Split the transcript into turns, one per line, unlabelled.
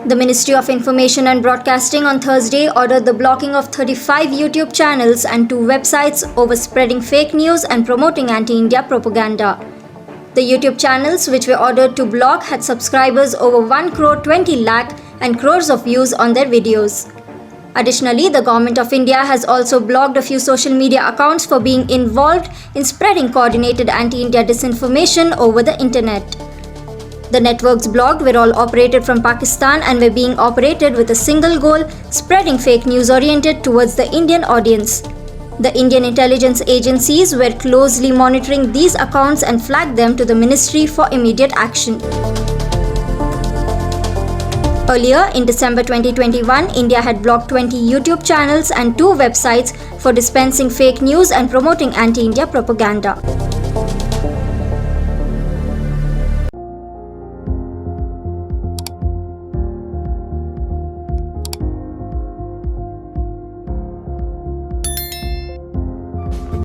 The Ministry of Information and Broadcasting on Thursday ordered the blocking of 35 YouTube channels and 2 websites over spreading fake news and promoting anti-India propaganda. The YouTube channels which were ordered to block had subscribers over 1 crore 20 lakh and crores of views on their videos. Additionally, the Government of India has also blocked a few social media accounts for being involved in spreading coordinated anti-India disinformation over the internet. The networks blocked were all operated from Pakistan and were being operated with a single goal: spreading fake news oriented towards the Indian audience. The Indian intelligence agencies were closely monitoring these accounts and flagged them to the ministry for immediate action. Earlier, in December 2021, India had blocked 20 YouTube channels and 2 websites for dispensing fake news and promoting anti-India propaganda.